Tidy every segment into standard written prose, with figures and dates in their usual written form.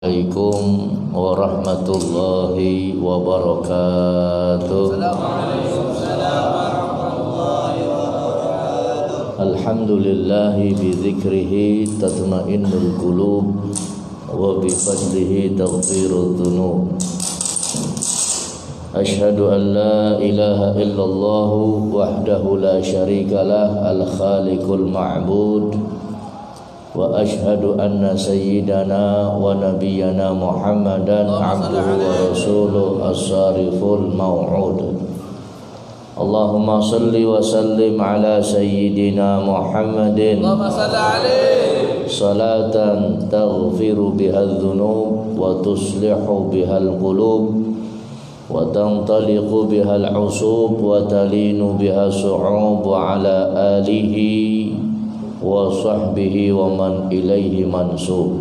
Assalamualaikum warahmatullahi wabarakatuh. Alhamdulillahi bidzikrihi tatma'innul qulub wa bifadlihi taghfirud dzunub. Asyhadu an la ilaha illallah wahdahu la syarikalah al-khaliqul ma'bud. Wa ashhadu anna sayyidana wa nabiyyana Muhammadan abduhu wa rasuluhu as-sariful maw'ud. Allahumma salli wa sallim ala sayyidina Muhammadin salatan taghfiru bihal dhunub wa tuslihu bihal qulub wa tantaliqu bihal usub wa talinu bihal su'ub wa ala alihi wa sahbihi wa man ilaihi mansub.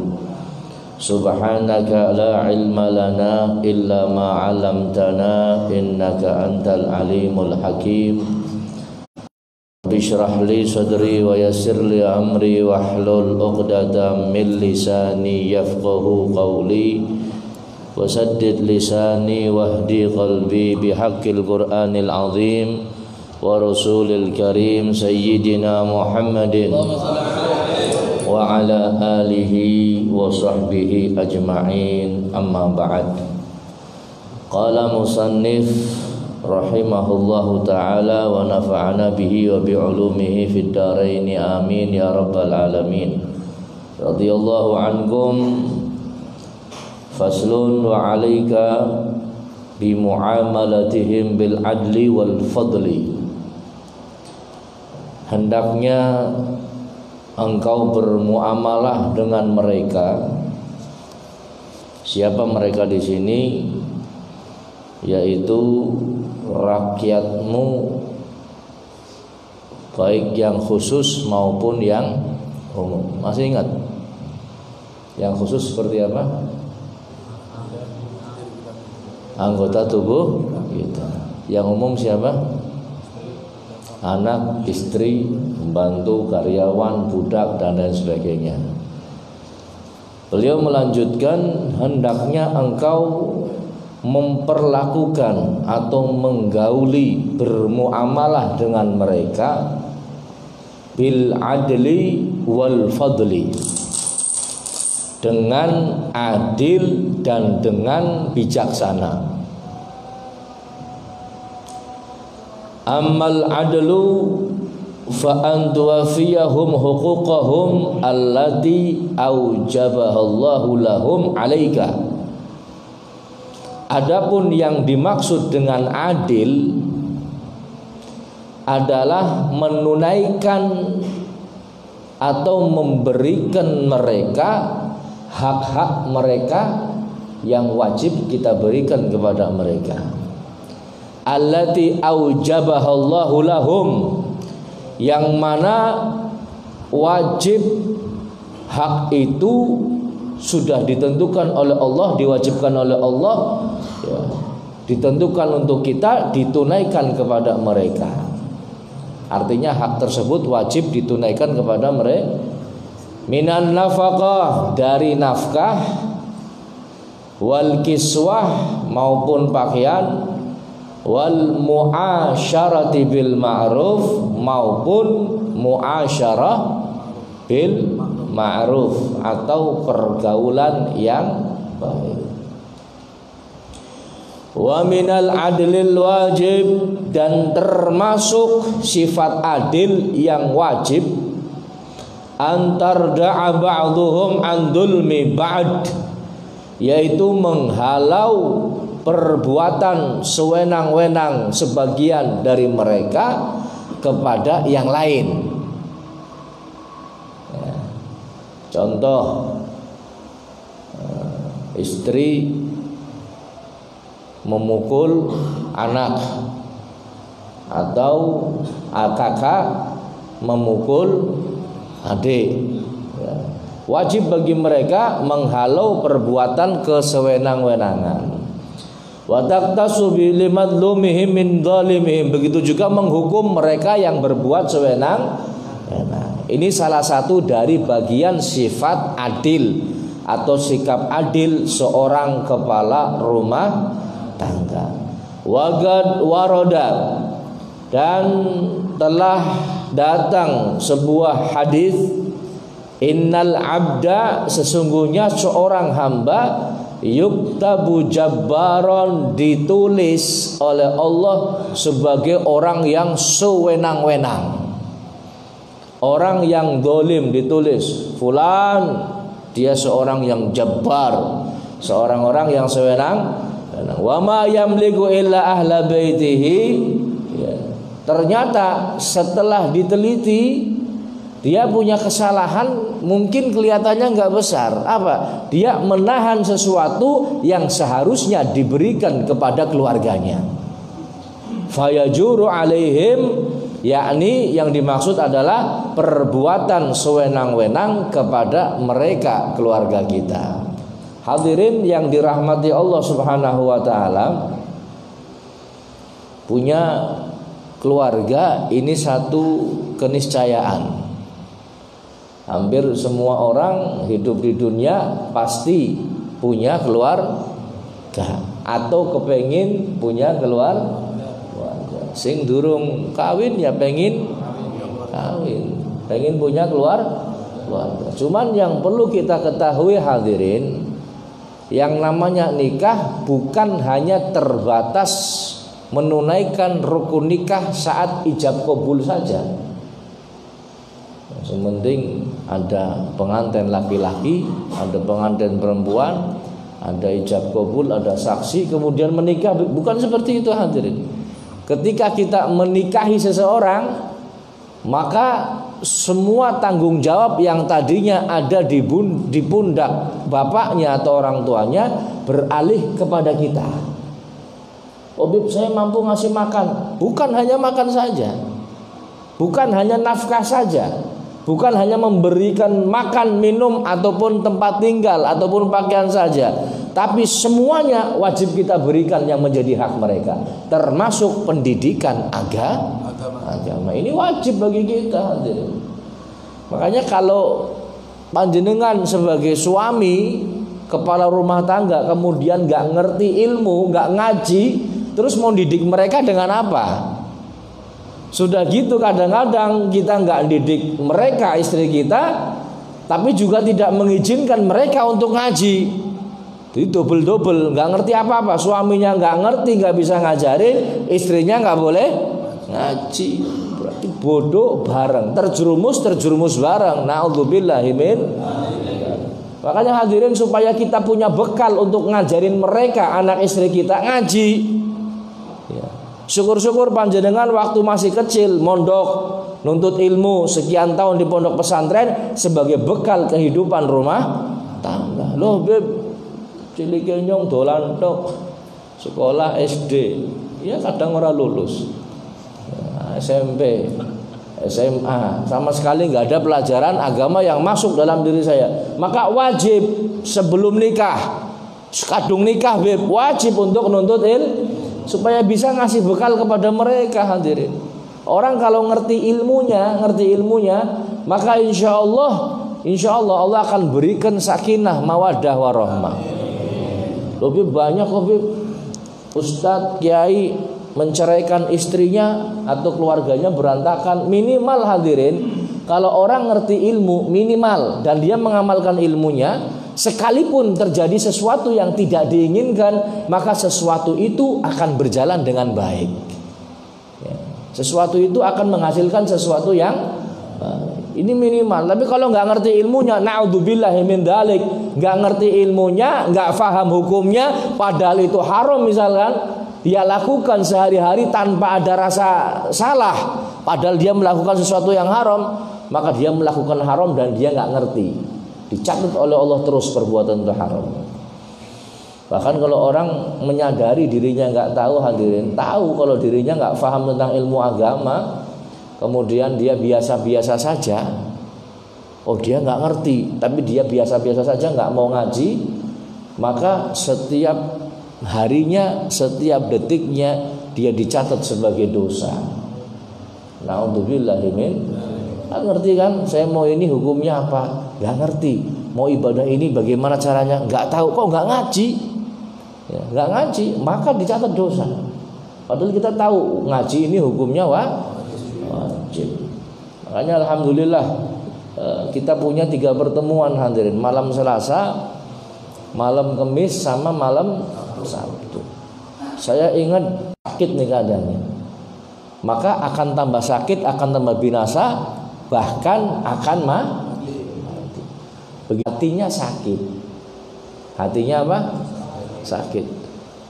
Subhanaka la ilma lana illa ma 'allamtana innaka antal alimul hakim. Bishrah li sadri wa yassir li amri wahlul 'uqdatam min lisani yafqahu qawli wa saddid lisani wahdi qalbi bihaqqil qur'anil azim wa rasulil karim sayyidina Muhammadin wa ala alihi wa sahbihi ajma'in, amma ba'd. Qala musannif rahimahullahu ta'ala wa nafa'ana bihi wa bi'ulumihi fid dharain amin ya rabbal alamin. Radhiyallahu ankum. Faslun wa 'alaika bi muamalatihim bil adli wal fadli. Hendaknya engkau bermuamalah dengan mereka. Siapa mereka di sini? Yaitu rakyatmu, baik yang khusus maupun yang umum. Masih ingat? Yang khusus seperti apa? Anggota tubuh kita. Yang umum siapa? Anak, istri, pembantu, karyawan, budak, dan lain sebagainya. Beliau melanjutkan, hendaknya engkau memperlakukan atau menggauli, bermuamalah dengan mereka bil adli wal fadli, dengan adil dan dengan bijaksana. Ammal adlu fa an tuwafiyahum huquqahum allati aujabahallahu lahum 'alaika. Adapun yang dimaksud dengan adil adalah menunaikan atau memberikan mereka hak-hak mereka yang wajib kita berikan kepada mereka. Allati aujabahallahu lahum, yang mana wajib hak itu sudah ditentukan oleh Allah, diwajibkan oleh Allah, ya, ditentukan untuk kita, ditunaikan kepada mereka. Artinya hak tersebut wajib ditunaikan kepada mereka. Minan nafaqah, dari nafkah, wal kiswah, maupun pakaian, wal muasyarati bil ma'ruf, maupun muasyarah bil ma'ruf atau pergaulan yang baik. Wa minal adlil wajib, dan termasuk sifat adil yang wajib, antar da'a ba'duhum an dzulmi ba'd, yaitu menghalau perbuatan sewenang-wenang sebagian dari mereka kepada yang lain. Ya. Contoh, istri memukul anak atau kakak memukul adik. Ya. Wajib bagi mereka menghalau perbuatan kesewenang-wenangan. Wa taqtasu bi limadlumihim min zalimihim, begitu juga menghukum mereka yang berbuat sewenang. Ini salah satu dari bagian sifat adil atau sikap adil seorang kepala rumah tangga. Wagad waroda, dan telah datang sebuah hadis, innal abda, sesungguhnya seorang hamba, yuktabu jabbaron, ditulis oleh Allah sebagai orang yang sewenang-wenang, orang yang zalim, ditulis fulan dia seorang yang jabbar, seorang orang yang sewenang-wenang. Wa ma yamliku illa ahla baitihi, ya. Ternyata setelah diteliti, dia punya kesalahan mungkin kelihatannya nggak besar. Apa? Dia menahan sesuatu yang seharusnya diberikan kepada keluarganya. Fayajuru alaihim, yakni yang dimaksud adalah perbuatan sewenang-wenang kepada mereka, keluarga kita. Hadirin yang dirahmati Allah Subhanahu wa taala, punya keluarga ini satu keniscayaan. Hampir semua orang hidup di dunia pasti punya keluarga atau kepengin punya keluarga. Sing durung kawin ya pengin kawin, pengin punya keluarga. Cuman yang perlu kita ketahui hadirin, yang namanya nikah bukan hanya terbatas menunaikan rukun nikah saat ijab kabul saja. Sementing ada pengantin laki-laki, ada pengantin perempuan, ada ijab kabul, ada saksi, kemudian menikah. Bukan seperti itu hadirin. Ketika kita menikahi seseorang, maka semua tanggung jawab yang tadinya ada di pundak bapaknya atau orang tuanya beralih kepada kita. Oh Bib, saya mampu ngasih makan. Bukan hanya makan saja, bukan hanya nafkah saja, bukan hanya memberikan makan, minum, ataupun tempat tinggal, ataupun pakaian saja, tapi semuanya wajib kita berikan yang menjadi hak mereka, termasuk pendidikan agama. Ini wajib bagi kita. Makanya kalau panjenengan sebagai suami, kepala rumah tangga, kemudian gak ngerti ilmu, gak ngaji, terus mau didik mereka dengan apa? Sudah gitu kadang-kadang kita gak didik mereka, istri kita, tapi juga tidak mengizinkan mereka untuk ngaji. Jadi double-double, gak ngerti apa-apa. Suaminya gak ngerti, gak bisa ngajarin, istrinya gak boleh ngaji. Berarti bodoh bareng, terjerumus bareng. Na'udzubillahi min. Makanya hadirin, supaya kita punya bekal untuk ngajarin mereka, anak istri kita, ngaji ya. Syukur-syukur panjenengan waktu masih kecil mondok, nuntut ilmu sekian tahun di pondok pesantren sebagai bekal kehidupan rumah tangga. Loh Beb, cilike nyong dolan tok sekolah SD, ya kadang ora lulus, SMP, SMA, sama sekali nggak ada pelajaran agama yang masuk dalam diri saya. Maka wajib sebelum nikah, kadung nikah Beb, wajib untuk nuntut ilmu supaya bisa ngasih bekal kepada mereka hadirin. Orang kalau ngerti ilmunya, maka insya Allah Allah akan berikan sakinah, mawadah, warahmah. Lebih banyak lebih ustadz, kiai menceraikan istrinya atau keluarganya berantakan. Minimal hadirin, kalau orang ngerti ilmu minimal dan dia mengamalkan ilmunya, sekalipun terjadi sesuatu yang tidak diinginkan, maka sesuatu itu akan berjalan dengan baik ya. Sesuatu itu akan menghasilkan sesuatu yang ini minimal. Tapi kalau nggak ngerti ilmunya, na'udzubillahi min dzalik, nggak ngerti ilmunya, nggak paham hukumnya, padahal itu haram misalkan, dia lakukan sehari-hari tanpa ada rasa salah, padahal dia melakukan sesuatu yang haram, maka dia melakukan haram dan dia nggak ngerti, dicatat oleh Allah terus perbuatan itu haram. Bahkan kalau orang menyadari dirinya nggak tahu hadirin, tahu kalau dirinya nggak paham tentang ilmu agama, kemudian dia biasa-biasa saja, oh dia nggak ngerti, tapi dia biasa-biasa saja, nggak mau ngaji, maka setiap harinya, setiap detiknya dia dicatat sebagai dosa. Na'udzubillahi min. Nggak ngerti kan, saya mau ini hukumnya apa? Nggak ngerti. mau ibadah ini bagaimana caranya, nggak tahu, kok nggak ngaji, ya, nggak ngaji, maka dicatat dosa. Padahal kita tahu ngaji ini hukumnya wajib. Makanya alhamdulillah kita punya 3 pertemuan hadirin, malam Selasa, malam Kamis, sama malam Sabtu. Saya ingat sakit nih keadaannya, maka akan tambah sakit, akan tambah binasa, bahkan akan mati. Hatinya sakit, hatinya apa? Sakit.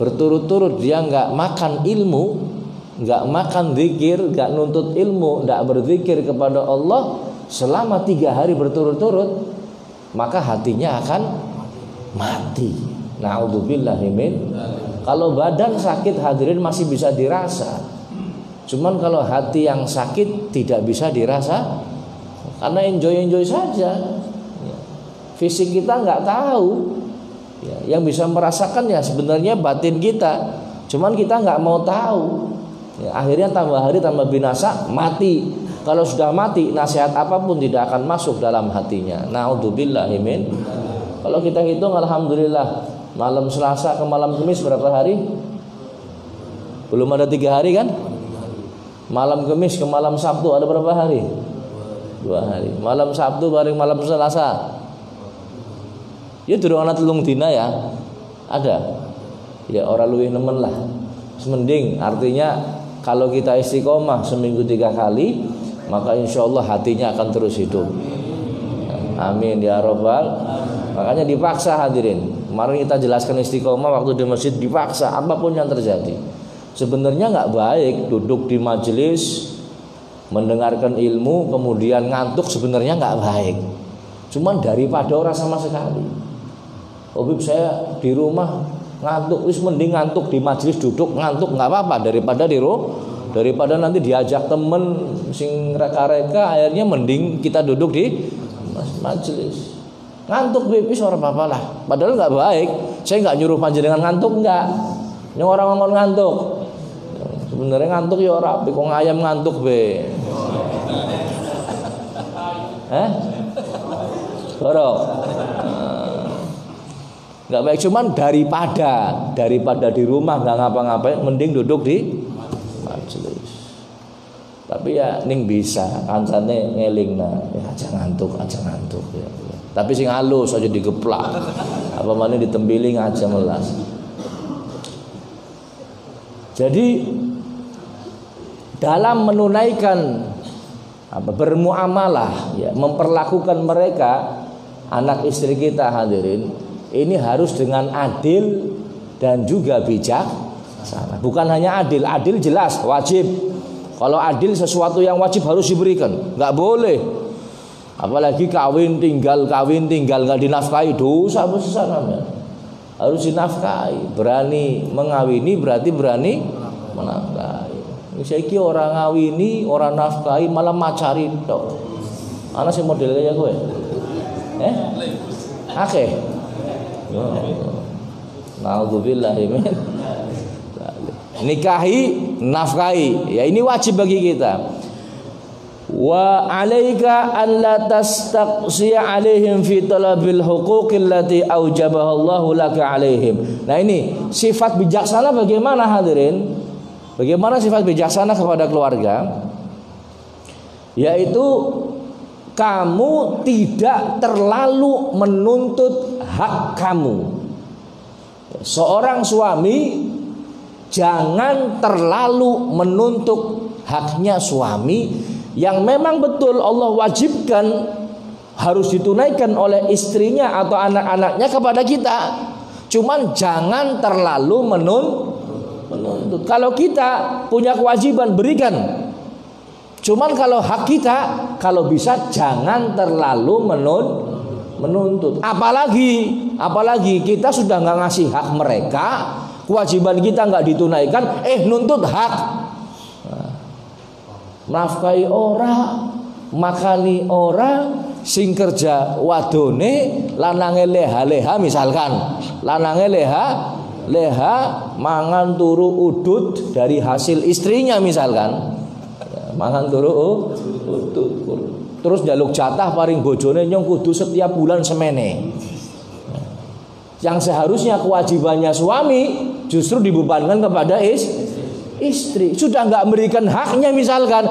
Berturut-turut dia nggak makan ilmu, nggak makan zikir, nggak nuntut ilmu, nggak berzikir kepada Allah selama 3 hari berturut-turut, maka hatinya akan mati. Na'udzubillahi min. Kalau badan sakit hadirin masih bisa dirasa, cuman kalau hati yang sakit tidak bisa dirasa, karena enjoy saja. Fisik kita nggak tahu. Ya, yang bisa merasakan ya sebenarnya batin kita, cuman kita nggak mau tahu. Ya, akhirnya tambah hari tambah binasa, mati. Kalau sudah mati, nasihat apapun tidak akan masuk dalam hatinya. Na'udzubillahi min. Kalau kita hitung, alhamdulillah, malam Selasa ke malam Kamis berapa hari? Belum ada 3 hari kan? Malam Kamis ke malam Sabtu ada berapa hari? 2 hari. Malam Sabtu bareng malam Selasa. Ya durung ana 3 dina ya. Ada. Ya ora luwih nemen lah. Semending, artinya kalau kita istiqomah seminggu 3 kali, maka insya Allah hatinya akan terus hidup. Amin ya robbal. Makanya dipaksa hadirin. Kemarin kita jelaskan istiqomah waktu di masjid, dipaksa apapun yang terjadi. Sebenarnya nggak baik duduk di majelis mendengarkan ilmu kemudian ngantuk, sebenarnya nggak baik. Cuman daripada orang sama sekali. Habib saya di rumah ngantuk, wis mending ngantuk di majelis duduk ngantuk nggak apa-apa daripada nanti diajak temen sing reka-reka, akhirnya mending kita duduk di majelis. Ngantuk wis ora apa-apa lah. Padahal nggak baik. Saya nggak nyuruh panjenengan ngantuk, nggak. Yang orang ngomong ngantuk. Sebenarnya ngantuk ya ora, kok ayam ngantuk be. Borok. Nggak baik, cuman daripada di rumah nggak ngapa-ngapain, mending duduk di majelis. Tapi ya ning bisa kancane ngelingna, ya aja ngantuk ya. Tapi sing halus aja digeplak. Apa mana ditembiling aja melas. Jadi dalam menunaikan bermuamalah ya, memperlakukan mereka anak istri kita hadirin, ini harus dengan adil dan juga bijaksana. Bukan hanya adil jelas wajib. Kalau adil sesuatu yang wajib harus diberikan, nggak boleh. Apalagi kawin tinggal nggak dinafkahi, dosa besar namanya. Harus dinafkahi. Berani mengawini berarti berani menafkahi. Saiki orang ngawini, orang nafkahi malah macari tok. Ana sing model kaya kowe. Akeh. Na'udzubillahi min. Nikahi, nafkahi. Ya ini wajib bagi kita. Wa 'alaika an la tastaqsi 'alaihim fi talabil huquqil lati aujabaha Allahu laka 'alaihim. Nah ini sifat bijaksana bagaimana hadirin? Bagaimana sifat bijaksana kepada keluarga? Yaitu kamu tidak terlalu menuntut hak kamu. Seorang suami jangan terlalu menuntut haknya suami yang memang betul Allah wajibkan harus ditunaikan oleh istrinya atau anak-anaknya kepada kita. Cuman jangan terlalu menuntut. Kalau kita punya kewajiban berikan. Cuman kalau hak kita, kalau bisa jangan terlalu menuntut. Apalagi kita sudah nggak ngasih hak mereka, kewajiban kita nggak ditunaikan, nuntut hak. Nafkahi ora, makani ora, sing kerja wadone lanange leha-leha, misalkan lanange leha mangan turu udut dari hasil istrinya misalkan. Mangan turu udut. terus njaluk jatah paring bojone nyong kudu setiap bulan semene. Yang seharusnya kewajibannya suami justru dibebankan kepada istri. Sudah nggak memberikan haknya misalkan,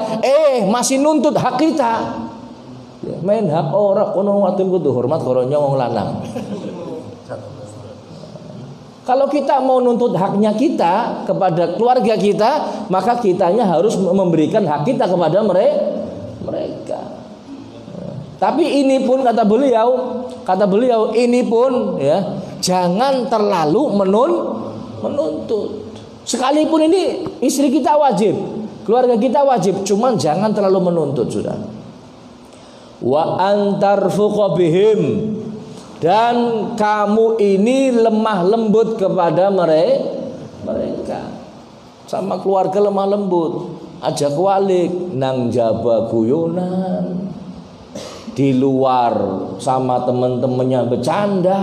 masih nuntut hak kita. Main hak orang kono wadon kudu hormat karo nyong wong lanang. Kalau kita mau nuntut haknya kita kepada keluarga kita, maka kitanya harus memberikan hak kita kepada mereka. Tapi ini pun kata beliau ini pun ya jangan terlalu menuntut. Sekalipun ini istri kita wajib, keluarga kita wajib, cuman jangan terlalu menuntut sudah. Wa antarfuqa bihim, dan kamu ini lemah lembut kepada mereka. Sama keluarga lemah lembut, ajak walik nang jaba guyonan. Di luar sama temen-temennya bercanda,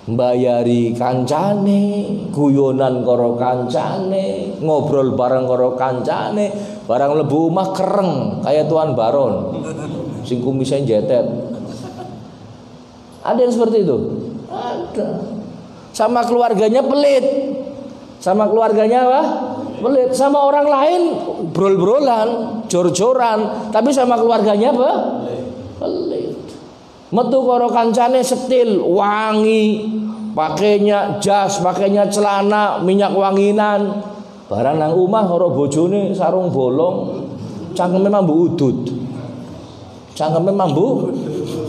mbayari kancane, guyonan karo kancane, ngobrol bareng karo kancane, barang lebu omah kereng kayak Tuan Baron sing kumisnya jetet. Ada yang seperti itu? Ada. Sama keluarganya pelit. Sama keluarganya apa? Pelit. Sama orang lain brol-brolan, jor-joran, tapi sama keluarganya apa? Pelit. Metu karo kancane setil, wangi, pakainya jas, pakainya celana, minyak wanginan. Barang nang omah karo bojone sarung bolong, cangkeme mambu udut. Cangkeme mambu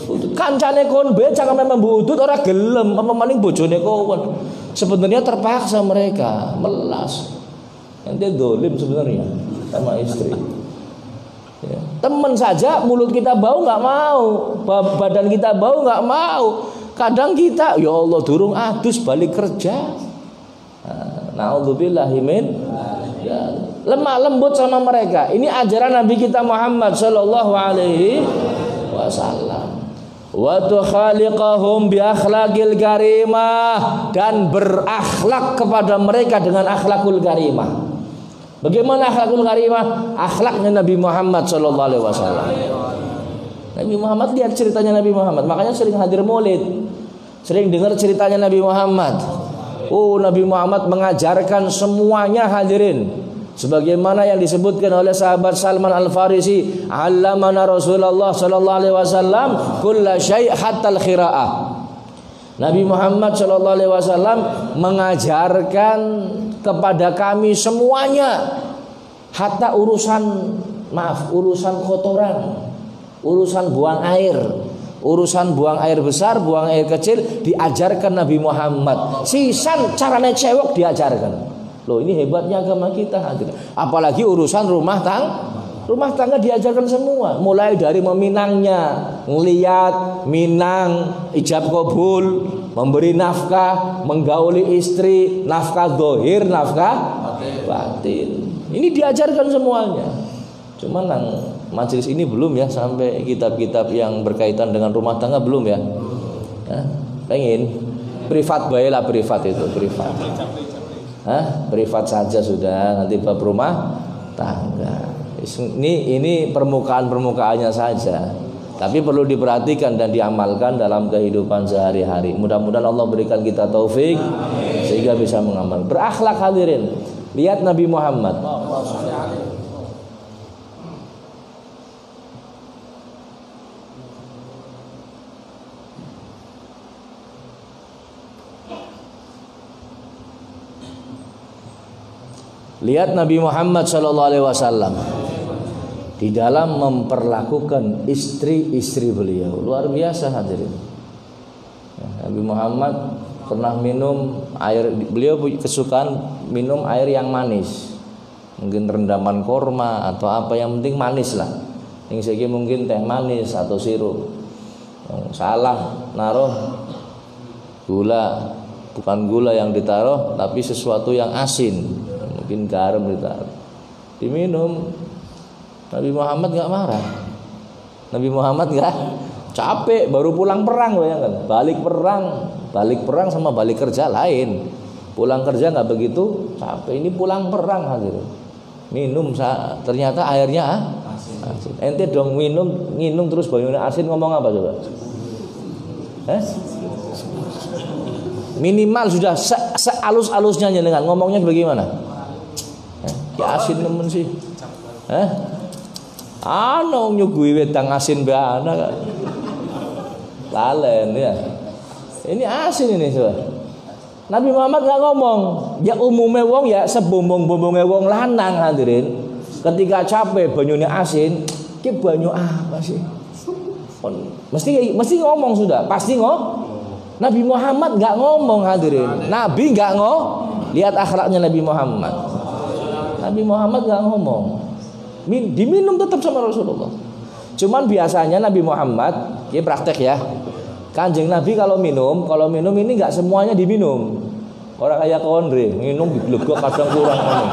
udut. Kancane kon be cangkeme mambu udut ora gelem, apa maning bojone kon. Sebenarnya terpaksa mereka melas. Nanti dolim sebenarnya sama istri. Ya. Teman saja mulut kita bau nggak mau, badan kita bau nggak mau. Kadang kita, ya Allah durung adus balik kerja. Naudzubillahi min. Ya, lemah lembut sama mereka. Ini ajaran Nabi kita Muhammad Sallallahu Alaihi Wasallam. Wa tukhaliqahum bi akhlaqil karimah, dan berakhlak kepada mereka dengan akhlakul karimah. Bagaimana akhlakul karimah? Akhlaknya Nabi Muhammad Sallallahu Alaihi Wasallam. Nabi Muhammad, lihat ceritanya Nabi Muhammad. Makanya sering hadir maulid, sering dengar ceritanya Nabi Muhammad. Nabi Muhammad mengajarkan semuanya hadirin. Sebagaimana yang disebutkan oleh sahabat Salman Al-Farisi, "Allamana Rasulullah sallallahu alaihi wasallam kulla syai' hatta al-qiraah." Nabi Muhammad sallallahu alaihi wasallam mengajarkan kepada kami semuanya, hatta urusan kotoran, urusan buang air. Urusan buang air besar, buang air kecil diajarkan Nabi Muhammad. Sisan carane cewek diajarkan. Loh, ini hebatnya agama kita hadir. Apalagi urusan rumah tangga diajarkan semua. Mulai dari meminangnya, ngeliat, minang, ijab kabul, memberi nafkah, menggauli istri, nafkah zahir, nafkah batin. Ini diajarkan semuanya. Cuman majelis ini belum ya, sampai kitab-kitab yang berkaitan dengan rumah tangga belum ya. Pengen privat baiklah, privat itu privat. Privat saja sudah, nanti bab rumah tangga. Ini permukaannya saja. Tapi perlu diperhatikan dan diamalkan dalam kehidupan sehari-hari. Mudah-mudahan Allah berikan kita taufik sehingga bisa mengamal. Berakhlak hadirin. Lihat Nabi Muhammad. Lihat Nabi Muhammad sallallahu alaihi wasallam di dalam memperlakukan istri-istri beliau luar biasa hadirin. Nabi Muhammad pernah minum air, beliau kesukaan minum air yang manis. Mungkin rendaman korma atau apa, yang penting manis lah. Yang segi mungkin teh manis atau sirup. Salah naruh gula, bukan gula yang ditaruh tapi sesuatu yang asin. Mungkin garam ditaruh, diminum. Nabi Muhammad gak marah. Nabi Muhammad gak capek, baru pulang perang, bayangkan. Balik perang sama balik kerja lain. Pulang kerja gak begitu capek, ini pulang perang hadirin. Minum ternyata airnya asin. Ente dong minum terus banyune asin ngomong apa coba? Minimal sudah sealus-alusnya dengan ngomongnya bagaimana? Ya asin nemen sih. Ano nyugui wedang asin bana. Lalen ya. Ini asin ini coba. Nabi Muhammad nggak ngomong, ya umumnya wong ya sebombong-bombongnya wong lanang hadirin. Ketika capek banyunya asin, ki banyu apa sih? Mesti ngomong sudah, pasti Nabi Muhammad nggak ngomong hadirin. Nabi nggak lihat akhlaknya Nabi Muhammad. Nabi Muhammad nggak ngomong, diminum tetap sama Rasulullah. Cuman biasanya Nabi Muhammad, ini praktek ya. Kanjeng Nabi kalau minum ini nggak semuanya diminum. Orang kayak kondre, minum diglebok kadang kurang minum.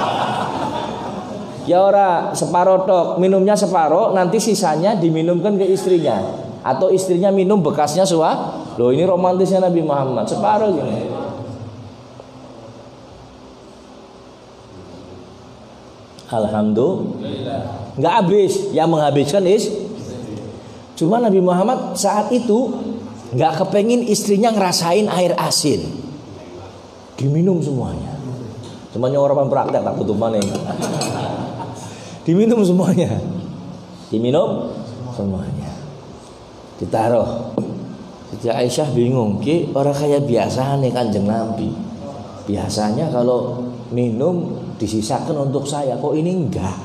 Ya ora separuh tok, minumnya separuh, nanti sisanya diminumkan ke istrinya. Atau istrinya minum bekasnya Loh ini romantisnya Nabi Muhammad, separuh gini. Alhamdulillah. Nggak habis, yang menghabiskan cuma Nabi Muhammad saat itu nggak kepengin istrinya ngerasain air asin, diminum semuanya. Semuanya orang praktek tak tutup mana ini. Diminum semuanya, ditaruh. Siti Aisyah bingung, ki orang kayak biasa nih Kanjeng Nabi. Biasanya kalau minum disisakan untuk saya, kok ini enggak.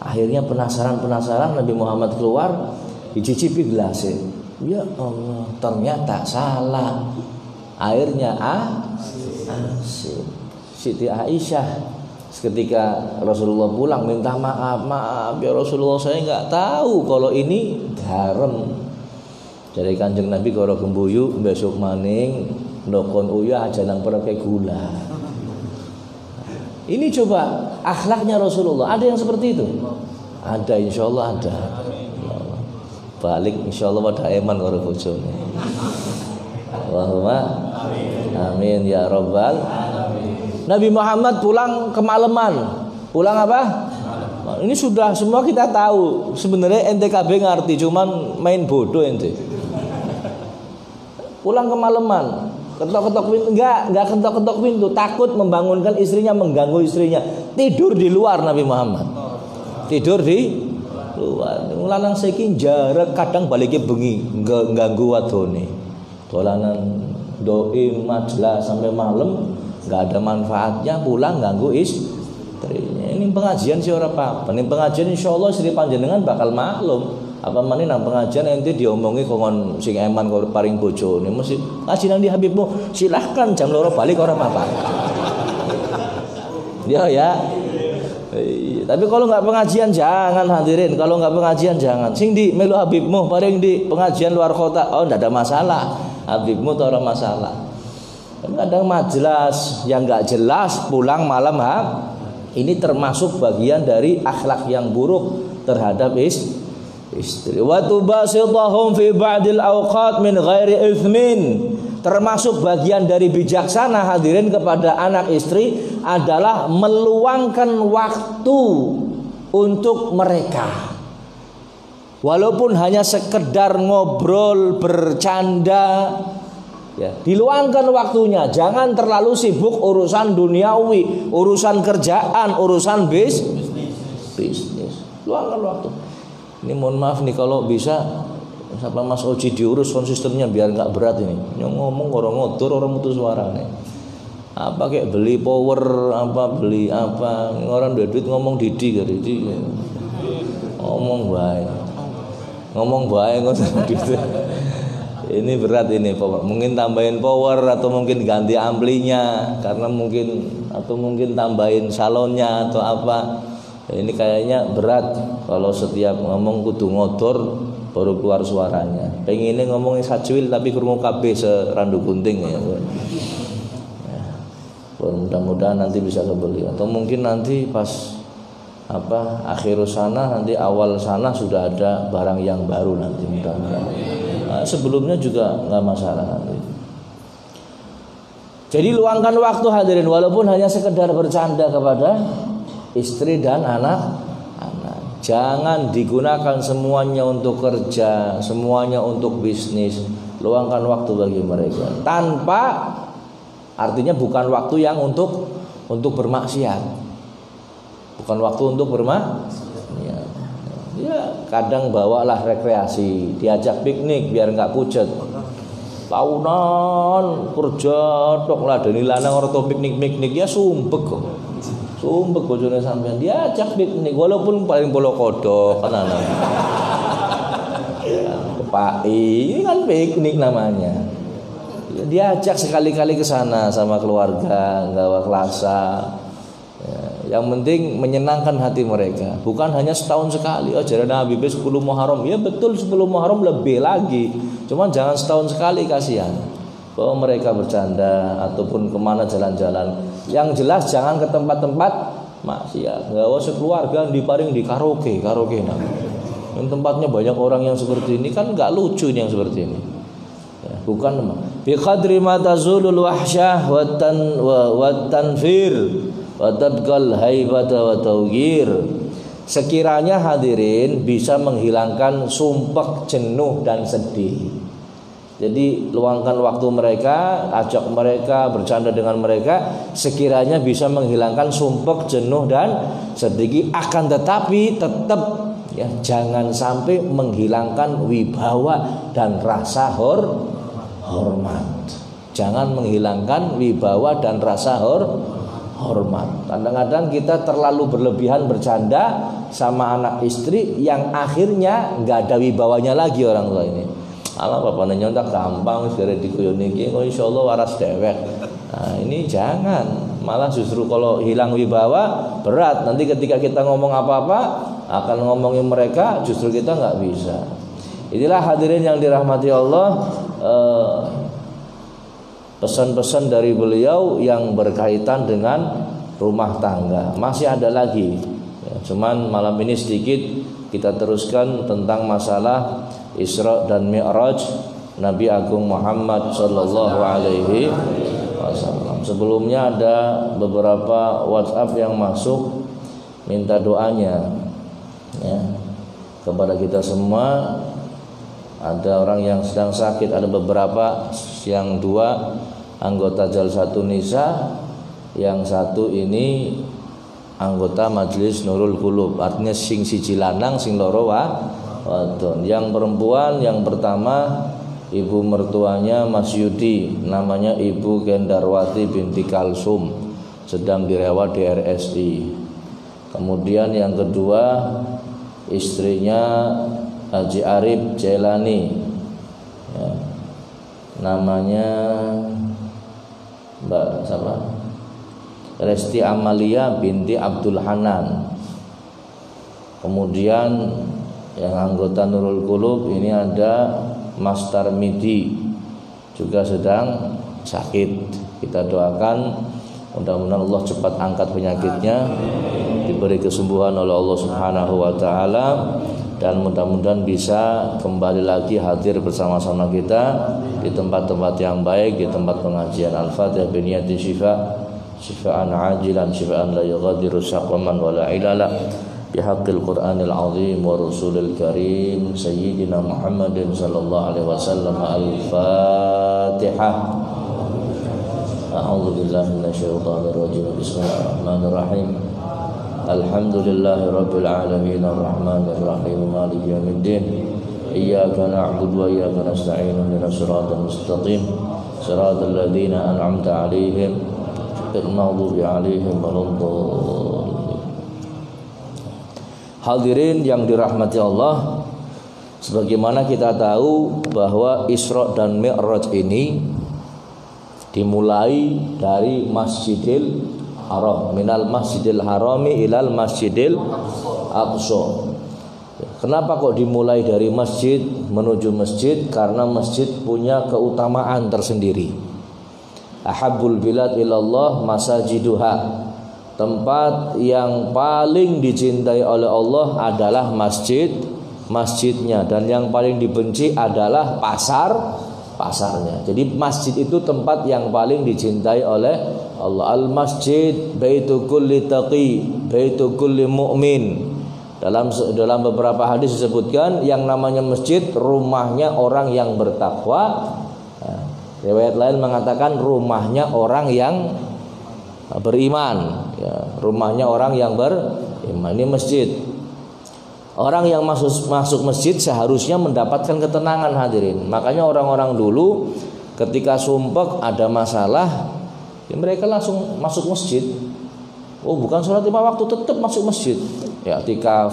Akhirnya penasaran Nabi Muhammad keluar, dicicipi gelasnya. Ya Allah, ternyata salah. Airnya asin. Siti Aisyah ketika Rasulullah pulang minta maaf ya Rasulullah, saya nggak tahu kalau ini garam. Jadi Kanjeng Nabi kalau gembuyu besok maning ndokon uyah aja nang perake gula. Ini coba akhlaknya Rasulullah. Ada yang seperti itu? Ada, insya Allah ada. Balik insyaallah pada eman karo bojone. Allahumma amin ya rabbal alamin. Nabi Muhammad pulang kemalaman. Pulang apa? Ini sudah semua kita tahu. Sebenarnya NTKB ngerti, cuman main bodoh ente. Pulang kemalaman. Ketok-ketok pintu, enggak ketok-ketok pintu, takut membangunkan istrinya, mengganggu istrinya. Tidur di luar Nabi Muhammad. Tidur di luar. Lanang saiki jarak kadang baliknya bengi ganggu wadone. Dolanan doi majlah sampai malam enggak ada manfaatnya, pulang ganggu istrinya. Ini pengajian sih ora apa-apa. Ini pengajian insyaallah istri panjenengan bakal maklum. Apa maneh nang pengajian ente diomongi kongon sing eman karo paring bojone. Mesti ngaji nang di Habibmu, silahkan jam 2 balik ora apa-apa. Ya. Tapi kalau nggak pengajian jangan hadirin. Kalau nggak pengajian jangan. Sing di melu Habibmu, paling di pengajian luar kota, oh nggak ada masalah. Habibmu tuh orang masalah. Kadang majelis yang nggak jelas pulang malam ini termasuk bagian dari akhlak yang buruk terhadap istri. Wa tubasitahum fi ba'dil awqat min ghairi ithmin. Termasuk bagian dari bijaksana hadirin kepada anak istri adalah meluangkan waktu untuk mereka. Walaupun hanya sekedar ngobrol, bercanda, ya, diluangkan waktunya. Jangan terlalu sibuk urusan duniawi, urusan kerjaan, urusan bisnis. Luangkan waktu. Ini mohon maaf nih kalau bisa sampai Mas Oji diurus konsistennya biar nggak berat ini. Yang ngomong orang ngotor, orang mutu suaranya. Apa kayak beli power, apa beli apa, orang duit ngomong didi kali didi. Ngomong baik nggak gitu. Ini berat ini, mungkin tambahin power atau mungkin ganti amplinya karena mungkin tambahin salonnya atau apa. Ini kayaknya berat kalau setiap ngomong kudu ngotor baru keluar suaranya. Pengennya ngomongnya sajwil tapi krungu kabeh serandu gunting ya. Mudah-mudahan nanti bisa kebeli atau mungkin nanti pas akhir sana nanti awal sana sudah ada barang yang baru nanti mudah-mudahan. Sebelumnya juga nggak masalah nanti. Jadi luangkan waktu hadirin walaupun hanya sekedar bercanda kepada istri dan anak-anak. Jangan digunakan semuanya untuk kerja, semuanya untuk bisnis. Luangkan waktu bagi mereka. Tanpa, artinya bukan waktu yang untuk bermaksiat. Bukan waktu untuk bermaksiat. Ya, kadang bawalah rekreasi, diajak piknik biar nggak pucet. Tahunan kerja tok lah deni lanang ora tau piknik ya sumpek kok. Sumpek bojone sampean diajak piknik walaupun paling polo kodok kan ana. Pak, ini kan piknik namanya. Diajak sekali-kali ke sana sama keluarga, gawa kelasa. Yang penting menyenangkan hati mereka. Bukan hanya setahun sekali. Oh jalan Nabi 10 Muharram. Ya betul 10 Muharram lebih lagi. Cuma jangan setahun sekali, kasihan. Bahwa mereka bercanda ataupun kemana jalan-jalan. Yang jelas jangan ke tempat-tempat maksiat. Gak usah keluarga diparing di karaoke nah. Yang tempatnya banyak orang yang seperti ini kan gak lucu ini yang seperti ini. Ya, bukan bi qadri ma tazulul wahsyah wa tanfir wa tabqal haibata wa tawgir. Sekiranya hadirin bisa menghilangkan sumpek, jenuh dan sedih. Jadi luangkan waktu mereka, ajak mereka, bercanda dengan mereka, sekiranya bisa menghilangkan sumpek, jenuh dan sedih. Akan tetapi tetap ya jangan sampai menghilangkan wibawa dan rasa hormat. Jangan menghilangkan wibawa dan rasa hormat. Kadang-kadang kita terlalu berlebihan bercanda sama anak istri yang akhirnya nggak ada wibawanya lagi orang tua ini. Alah bapaknya nyontak gampang segera dikuyoni iki insyaallah waras dewek. Nah, ini jangan. Malah justru kalau hilang wibawa berat. Nanti ketika kita ngomong apa-apa akan ngomongin mereka, justru kita nggak bisa. Inilah hadirin yang dirahmati Allah. Pesan-pesan dari beliau yang berkaitan dengan rumah tangga. Masih ada lagi ya, cuman malam ini sedikit kita teruskan tentang masalah Isra dan Mi'raj Nabi Agung Muhammad sallallahu alaihi wasallam. Sebelumnya ada beberapa WhatsApp yang masuk minta doanya ya, kepada kita semua. Ada orang yang sedang sakit, ada beberapa, yang 2 anggota Jalsatul Nisa, yang 1 ini anggota Majelis Nurul Qulub, artinya sing siji lanang sing loro wadon. Yang perempuan yang pertama ibu mertuanya Mas Yudi, namanya Ibu Gendarwati binti Kalsum, sedang dirawat di RSI. Kemudian yang kedua istrinya Haji Arif Jailani ya, namanya Mbak siapa? Resti Amalia binti Abdul Hanan. Kemudian yang anggota Nurul Qulub ini ada Mas Tarmidi, juga sedang sakit. Kita doakan mudah-mudahan Allah cepat angkat penyakitnya, diberi kesembuhan oleh Allah Subhanahu wa taala, dan mudah-mudahan bisa kembali lagi hadir bersama-sama kita di tempat-tempat yang baik, di tempat pengajian. Al-Fatihah biniyati syifaan ajilan syifaan la yughadiru saqaman wa la ilala bihaqqil Qur'anil azim wa rasulil karim sayyidina Muhammadin sallallahu alaihi wasallam. Al-Fatihah. A'udzu billahi minasyaitonir rajim. Bismillahirrahmanirrahim. Alhamdulillahi rabbil alamin arrahmanir rahim maliki yaumiddin iyyaka na'budu wa iyyaka nasta'in ihdinas siratal mustaqim siratal ladzina an'amta 'alaihim ghairil maghdubi 'alaihim waladdallin. Hadirin yang dirahmati Allah, sebagaimana kita tahu bahwa Isra dan Mi'raj ini dimulai dari Masjidil Haram, minal Masjidil Harami ilal Masjidil Aqsa. Kenapa kok dimulai dari masjid menuju masjid? Karena masjid punya keutamaan tersendiri. Ahabbul bilad ilallah masajiduha. Tempat yang paling dicintai oleh Allah adalah masjidnya, dan yang paling dibenci adalah pasarnya. Jadi masjid itu tempat yang paling dicintai oleh Allah, al-masjid baitu kulli taqi, baitu kulli mu'min. Dalam beberapa hadis disebutkan yang namanya masjid rumahnya orang yang bertakwa. Riwayat lain mengatakan rumahnya orang yang beriman, ya, rumahnya orang yang beriman. Ini masjid. Orang yang masuk masjid seharusnya mendapatkan ketenangan, hadirin. Makanya orang-orang dulu ketika sumpek ada masalah, ya mereka langsung masuk masjid. Oh, bukan sholat 5 waktu, tetap masuk masjid. Ya, i'tikaf,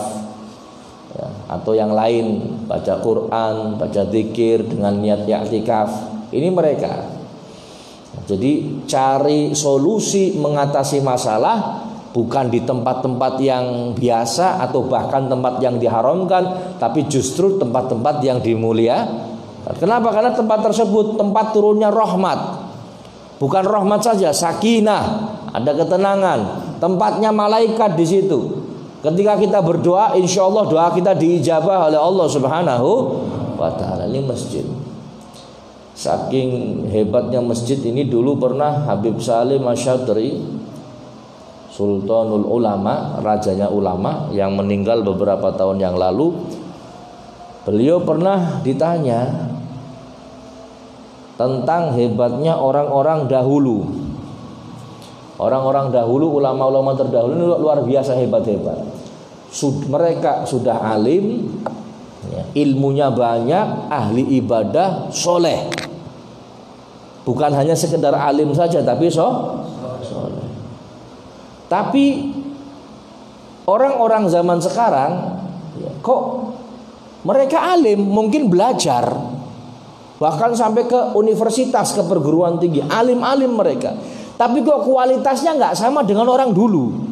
ya, atau yang lain, baca Quran, baca zikir dengan niat i'tikaf. Ini mereka. Jadi cari solusi mengatasi masalah bukan di tempat-tempat yang biasa atau bahkan tempat yang diharamkan, tapi justru tempat-tempat yang dimuliakan. Kenapa? Karena tempat tersebut tempat turunnya rahmat. Bukan rahmat saja, sakinah, ada ketenangan. Tempatnya malaikat di situ. Ketika kita berdoa, insya Allah doa kita diijabah oleh Allah Subhanahu wa Ta'ala. Ini masjid. Saking hebatnya masjid ini, dulu pernah Habib Salim Asy-Syadri, Sultanul Ulama, rajanya ulama yang meninggal beberapa tahun yang lalu, beliau pernah ditanya tentang hebatnya orang-orang dahulu. Orang-orang dahulu, ulama-ulama terdahulu ini luar biasa hebat-hebat. Mereka sudah alim, ya, ilmunya banyak, ahli ibadah, soleh. Bukan hanya sekedar alim saja, tapi soleh. Tapi orang-orang zaman sekarang, ya, kok mereka alim, mungkin belajar, bahkan sampai ke universitas, ke perguruan tinggi, alim-alim mereka. Tapi kok kualitasnya nggak sama dengan orang dulu.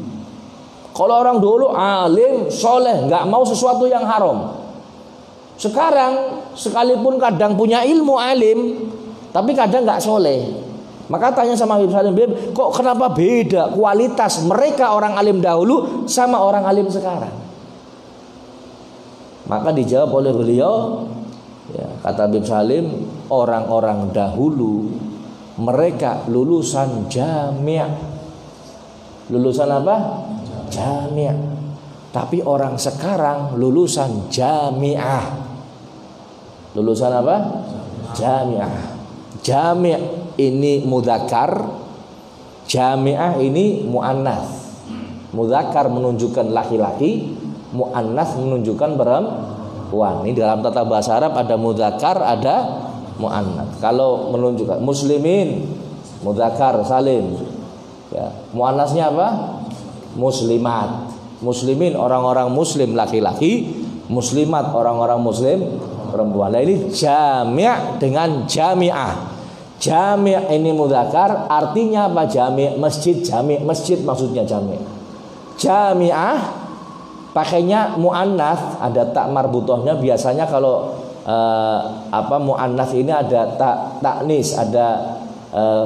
Kalau orang dulu alim, soleh, nggak mau sesuatu yang haram. Sekarang sekalipun kadang punya ilmu alim, tapi kadang nggak soleh. Maka tanya sama Habib Salim, kok kenapa beda kualitas mereka orang alim dahulu sama orang alim sekarang? Maka dijawab oleh beliau, ya, kata Habib Salim, orang-orang dahulu mereka lulusan jami'. Lulusan apa? Jami'. Tapi orang sekarang lulusan jami'ah. Lulusan apa? Jami'ah. Jami' ini mudzakkar, jami'ah ini muannats. Mudzakkar menunjukkan laki-laki, muannats menunjukkan perempuan. Ini dalam tata bahasa Arab ada mudzakkar, ada muannats. Kalau menunjukkan muslimin, mudzakkar salim, ya, muannatsnya apa? Muslimat. Muslimin orang-orang muslim laki-laki, muslimat orang-orang muslim perempuan. Nah, ini jami' dengan jami'ah. Jami' ini mudzakkar, artinya apa? Jami' masjid, jami' masjid maksudnya jami'. Jami'ah pakainya muannats, ada tak marbutohnya. Biasanya kalau muannats ini ada taknis, ada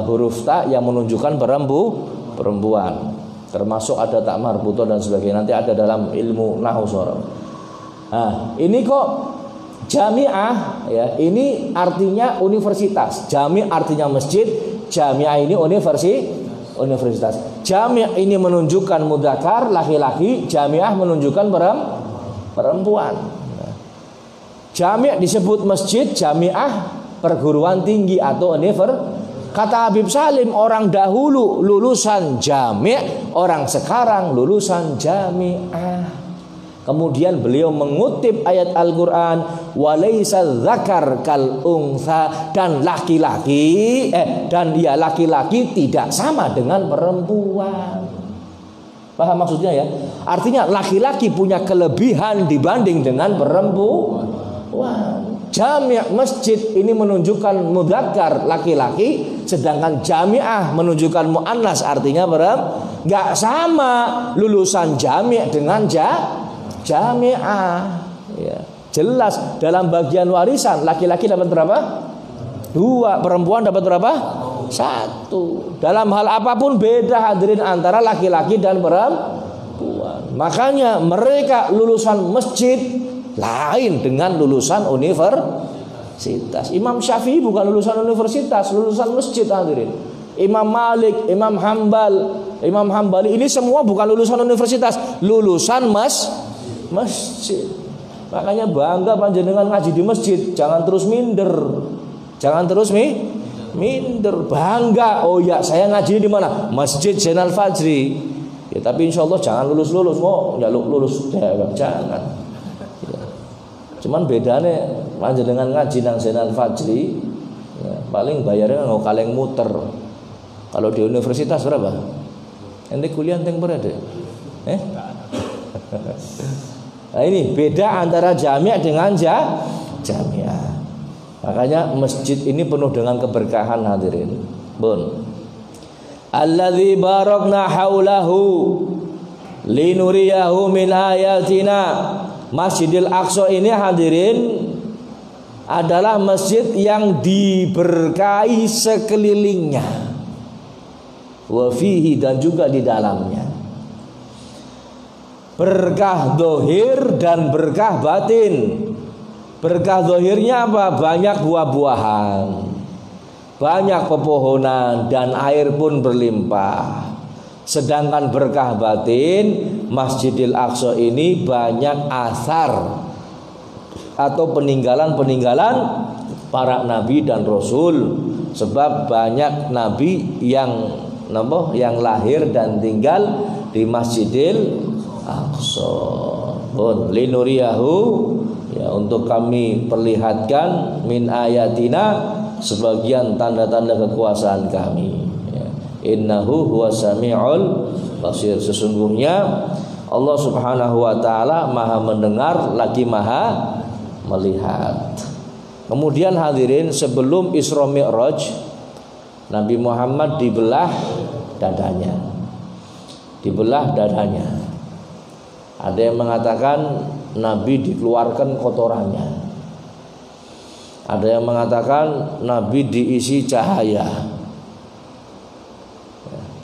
huruf ta yang menunjukkan perempuan. Termasuk ada tak marbutoh dan sebagainya. Nanti ada dalam ilmu nahwu sharaf. Nah, ini kok jami'ah, ya, ini artinya universitas. Jami' artinya masjid, jami'ah ini universitas. Jami' ini menunjukkan mudzakkar laki-laki, jami'ah menunjukkan perempuan. Jami' disebut masjid, jami'ah perguruan tinggi atau universitas. Kata Habib Salim, orang dahulu lulusan jami', orang sekarang lulusan jami'ah. Kemudian beliau mengutip ayat Al-Qur'an, walaysa dzakar kal untha, dan laki-laki laki-laki tidak sama dengan perempuan. Paham maksudnya ya? Artinya laki-laki punya kelebihan dibanding dengan perempuan. Jami' masjid ini menunjukkan mudzakkar laki-laki, sedangkan jami'ah menunjukkan muannats artinya perempuan. Gak sama lulusan jami' dengan jami'ah, ya. Jelas dalam bagian warisan laki-laki dapat berapa? 2, perempuan dapat berapa? 1. Dalam hal apapun beda, hadirin, antara laki-laki dan perempuan. Makanya mereka lulusan masjid lain dengan lulusan universitas. Imam Syafi'i bukan lulusan universitas, lulusan masjid, hadirin. Imam Malik, Imam Hambali ini semua bukan lulusan universitas, lulusan masjid. Makanya bangga panjenengan ngaji di masjid, jangan terus minder. Jangan terus minder, bangga. Oh ya, saya ngaji di mana? Masjid Zainal Fajri. Ya, tapi insya Allah jangan lulus. Mau nggak lulus jangan. Ya. Cuman bedanya panjenengan ngaji nang Zainal Fajri, ya, paling bayarnya nggak kaleng muter. Kalau di universitas berapa? Ente kuliah teng berada? Nah ini beda antara jamiah dengan jamiah. Makanya masjid ini penuh dengan keberkahan hadirin. Bun. Alladzi barakna haulahu linuriyahu min ayatina. Masjidil Aqsa ini hadirin adalah masjid yang diberkahi sekelilingnya. Wa fihi, dan juga di dalamnya. Berkah zahir dan berkah batin. Berkah zahirnya apa? Banyak buah-buahan, banyak pepohonan, dan air pun berlimpah. Sedangkan berkah batin, Masjidil Aqsa ini banyak asar atau peninggalan-peninggalan para nabi dan rasul. Sebab banyak nabi yang lahir dan tinggal di Masjidil Aqsa. Linuriyahu, ya, untuk kami perlihatkan min ayatina, sebagian tanda-tanda kekuasaan kami, ya. Innahu huwas samiul basir, sesungguhnya Allah Subhanahu wa taala Maha mendengar lagi Maha melihat. Kemudian hadirin, sebelum Isra Mi'raj, Nabi Muhammad dibelah dadanya. Ada yang mengatakan Nabi dikeluarkan kotorannya. Ada yang mengatakan Nabi diisi cahaya.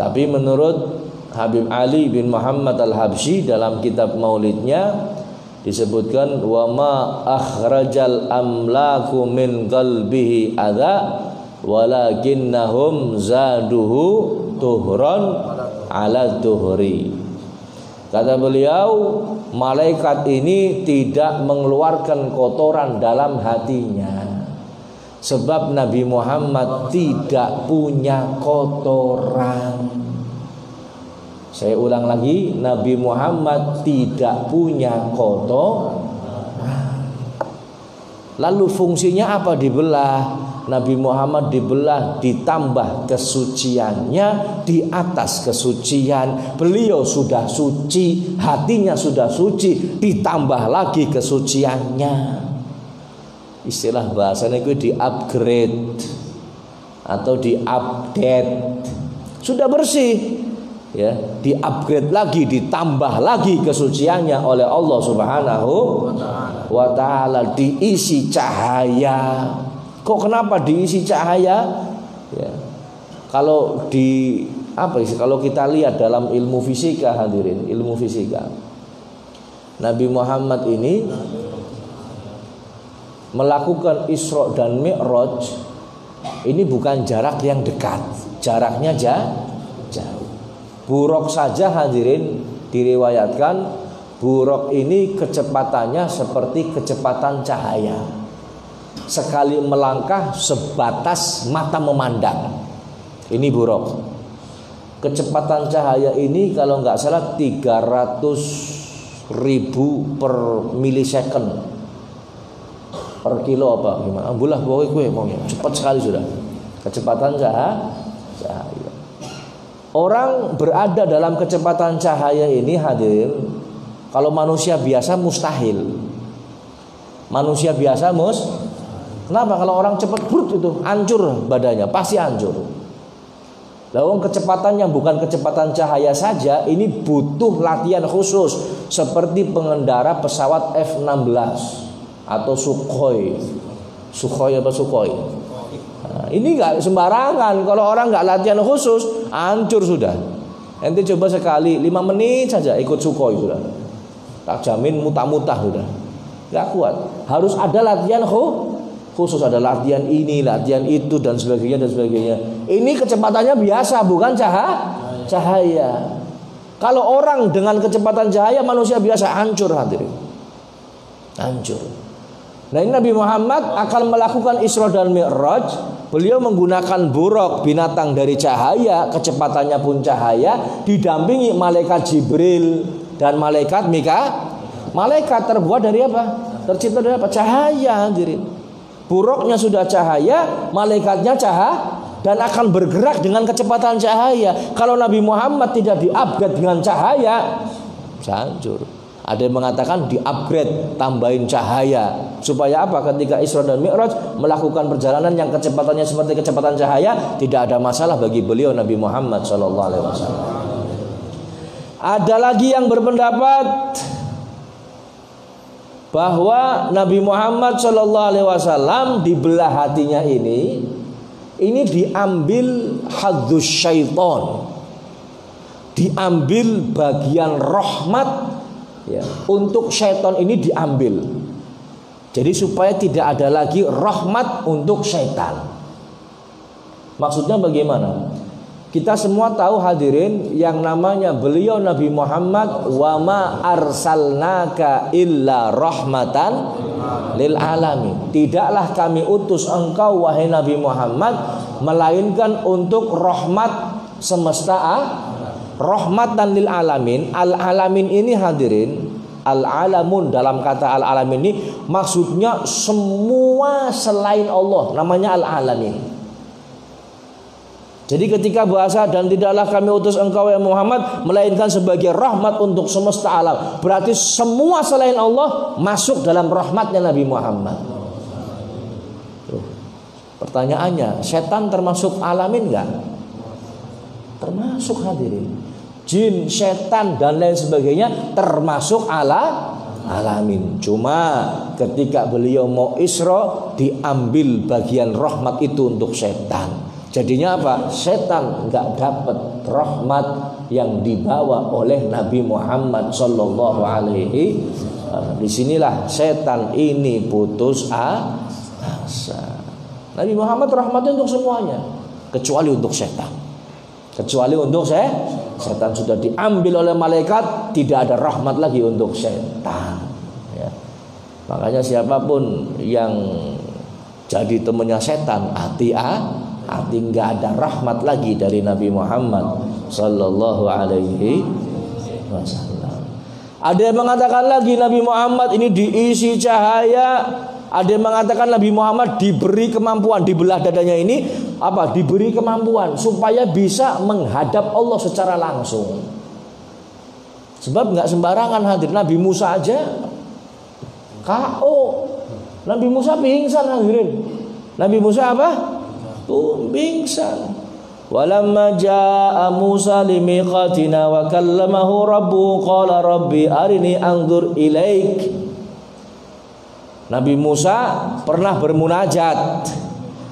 Tapi menurut Habib Ali bin Muhammad Al-Habsyi dalam kitab Maulidnya disebutkan wa ma akhrajal amlaku min qalbihi adza walakinnahum zaduhu tuhran ala tuhri. Kata beliau, malaikat ini tidak mengeluarkan kotoran dalam hatinya, sebab Nabi Muhammad tidak punya kotoran. Saya ulang lagi, Nabi Muhammad tidak punya kotoran. Lalu fungsinya apa dibelah? Nabi Muhammad dibelah ditambah kesuciannya di atas kesucian. Beliau sudah suci, hatinya sudah suci, ditambah lagi kesuciannya. Istilah bahasanya itu di-upgrade atau di-update. Sudah bersih, ya, di-upgrade lagi, ditambah lagi kesuciannya oleh Allah Subhanahu wa taala, diisi cahaya. Kok kenapa diisi cahaya? Ya. Kalau kalau kita lihat dalam ilmu fisika hadirin, ilmu fisika, Nabi Muhammad ini melakukan Isra dan Mi'raj ini bukan jarak yang dekat, jaraknya jauh. Buraq saja hadirin diriwayatkan, buraq ini kecepatannya seperti kecepatan cahaya. Sekali melangkah sebatas mata memandang. Ini buraq. Kecepatan cahaya ini kalau nggak salah 300.000 per milisecond per kilo apa gimana? Ambulah pokoknya cepat sekali sudah. Kecepatan cahaya. Orang berada dalam kecepatan cahaya ini hadirin, kalau manusia biasa mustahil. Manusia biasa kenapa? Kalau orang cepat brut itu hancur badannya, pasti hancur. Lalu kecepatan yang bukan kecepatan cahaya saja ini butuh latihan khusus, seperti pengendara pesawat F-16 atau Sukhoi. Nah, ini nggak sembarangan. Kalau orang nggak latihan khusus, hancur sudah. Ente coba sekali 5 menit saja ikut Sukhoi sudah, tak jamin mutah-mutah sudah. Nggak kuat. Harus ada latihan khusus, ada latihan ini, latihan itu dan sebagainya dan sebagainya. Ini kecepatannya biasa, bukan cahaya. Kalau orang dengan kecepatan cahaya, manusia biasa, hancur hadirin. Hancur. Nah, ini Nabi Muhammad akan melakukan Isra dan Mi'raj. Beliau menggunakan buraq, binatang dari cahaya, kecepatannya pun cahaya, didampingi malaikat Jibril dan malaikat Malaikat terbuat dari apa? Tercipta dari apa? Cahaya hadirin. Buraqnya sudah cahaya, malaikatnya cahaya, dan akan bergerak dengan kecepatan cahaya. Kalau Nabi Muhammad tidak di-upgrade dengan cahaya, hancur. Ada yang mengatakan di-upgrade, tambahin cahaya. Supaya apa? Ketika Isra dan Mi'raj melakukan perjalanan yang kecepatannya seperti kecepatan cahaya, tidak ada masalah bagi beliau Nabi Muhammad SAW. Ada lagi yang berpendapat bahwa Nabi Muhammad SAW di belah hatinya ini diambil hadzus syaiton, diambil bagian rahmat ya, untuk syaitan ini diambil. Jadi supaya tidak ada lagi rahmat untuk syaitan. Maksudnya bagaimana? Kita semua tahu hadirin, yang namanya beliau Nabi Muhammad, wa ma arsalnaka illa rahmatan lil alamin. Tidaklah kami utus engkau wahai Nabi Muhammad melainkan untuk rahmat semesta, rahmatan lil alamin. Al alamin ini hadirin, al alamun dalam kata al alamin ini maksudnya semua selain Allah, namanya al alamin. Jadi ketika bahasa dan tidaklah kami utus engkau ya Muhammad melainkan sebagai rahmat untuk semesta alam, berarti semua selain Allah masuk dalam rahmatnya Nabi Muhammad. Pertanyaannya, setan termasuk alamin enggak? Termasuk hadirin. Jin, setan dan lain sebagainya termasuk alamin. Cuma ketika beliau mau Isra, diambil bagian rahmat itu untuk setan. Jadinya apa? Setan nggak dapat rahmat yang dibawa oleh Nabi Muhammad Sallallahu Alaihi Wasallam. Disinilah setan ini putus asa. Nabi Muhammad rahmatnya untuk semuanya, kecuali untuk setan. Kecuali untuk setan sudah diambil oleh malaikat, tidak ada rahmat lagi untuk setan. Ya. Makanya siapapun yang jadi temannya setan, hati nggak ada rahmat lagi dari Nabi Muhammad Sallallahu Alaihi Wasallam. Ada yang mengatakan lagi Nabi Muhammad ini diisi cahaya. Ada yang mengatakan Nabi Muhammad diberi kemampuan, di belah dadanya ini apa? Diberi kemampuan supaya bisa menghadap Allah secara langsung. Sebab nggak sembarangan hadir. Nabi Musa aja KO. Nabi Musa pingsan hadirin. Nabi Musa apa? Pingsan. Walamma jaa Musa limiqatina wa kallamahu rabbuhu qala rabbi arini anzur ilaik. Nabi Musa pernah bermunajat,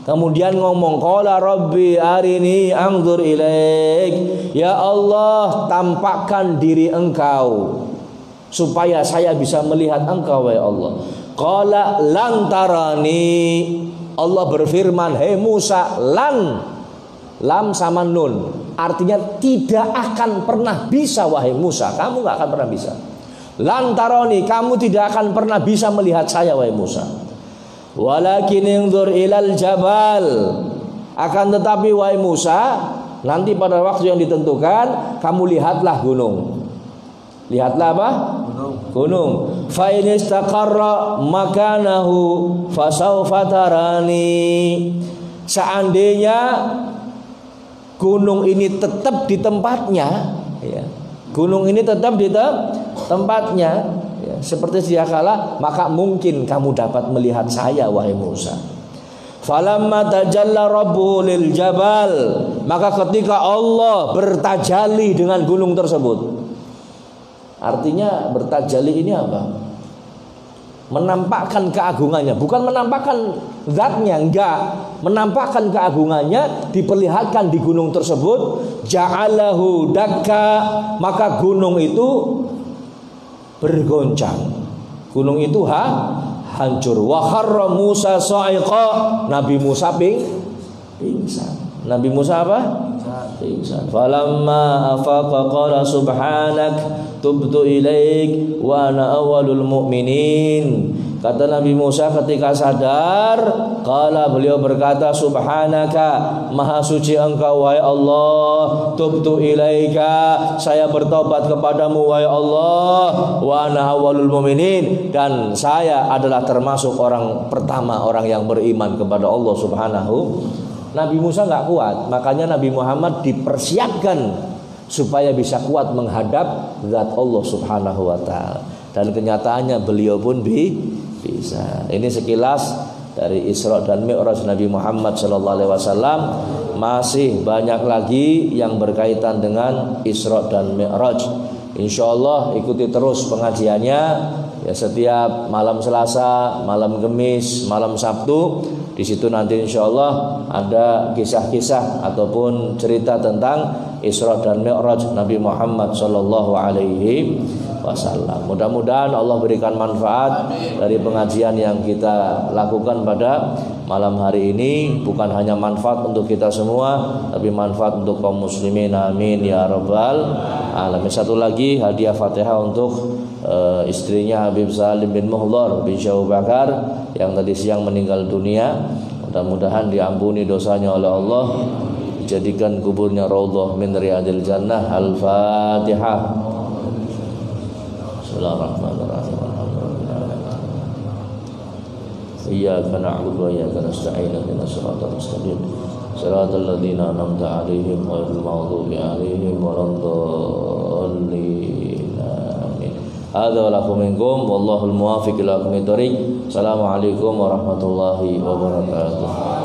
kemudian ngomong qala rabbi arini anzur ilaik, ya Allah tampakkan diri engkau supaya saya bisa melihat engkau ya Allah. Qala lan tarani, Allah berfirman, hei Musa, lam sama nun, artinya tidak akan pernah bisa wahai Musa, kamu gak akan pernah bisa. Lantaroni, kamu tidak akan pernah bisa melihat saya wahai Musa. Walakin inzur ilal jabal, akan tetapi wahai Musa, nanti pada waktu yang ditentukan kamu lihatlah gunung. Lihatlah apa? Gunung. Fa in istaqarra makanahu fasawfa tarani. Seandainya gunung ini tetap di tempatnya, ya. Gunung ini tetap di tempatnya, ya, seperti sedia kala, maka mungkin kamu dapat melihat saya wahai Musa. Falamma tajalla rabbuhu lil jabal, maka ketika Allah bertajalli dengan gunung tersebut. Artinya bertajalli ini apa? Menampakkan keagungannya, bukan menampakkan zatnya, enggak. Menampakkan keagungannya, diperlihatkan di gunung tersebut. Ja'alahu dakka, maka gunung itu bergoncang. Gunung itu hancur. Wa kharra Musa sa'iqa, Nabi Musa pingsan. Nabi Musa apa? Pingsan. Falamma afaqa qala subhanak tubtu ilaik wa ana awwalul mu'minin. Kata Nabi Musa ketika sadar, qala, beliau berkata, subhanaka, maha suci engkau wahai Allah, tubtu ilaika, saya bertobat kepadamu wahai Allah, wa ana awwalul mu'minin, dan saya adalah termasuk orang pertama, orang yang beriman kepada Allah Subhanahu. Nabi Musa nggak kuat, makanya Nabi Muhammad dipersiapkan supaya bisa kuat menghadap zat Allah Subhanahu wa taala. Dan kenyataannya beliau pun bisa. Ini sekilas dari Isra dan Mi'raj Nabi Muhammad SAW. Masih banyak lagi yang berkaitan dengan Isra dan Mi'raj. Insyaallah ikuti terus pengajiannya ya, setiap malam Selasa, malam Kamis, malam Sabtu. Di situ nanti insyaallah ada kisah-kisah ataupun cerita tentang Isra dan Mi'raj Nabi Muhammad sallallahu alaihi wasallam. Mudah-mudahan Allah berikan manfaat dari pengajian yang kita lakukan pada malam hari ini, bukan hanya manfaat untuk kita semua, tapi manfaat untuk kaum muslimin. Amin ya rabbal alamin. Satu lagi hadiah Fatihah untuk istrinya Habib Salim bin Muhdhar bin Syekh Bakar yang tadi siang meninggal dunia. Mudah-mudahan diampuni dosanya oleh Allah, dijadikan kuburnya raudhah min riyadil jannah. Al-Fatihah. Bismillahirrahmanirrahim. Iyyaka na'budu wa iyyaka nasta'in. Ihdinas siratal mustaqim. Siratal ladzina an'amta 'alaihim ghairil maghdubi 'alaihim waladdallin. Amin. Hadza wa lakum minkum wallahul muwaffiq ila aqwamit thoriq. Assalamualaikum warahmatullahi wabarakatuh.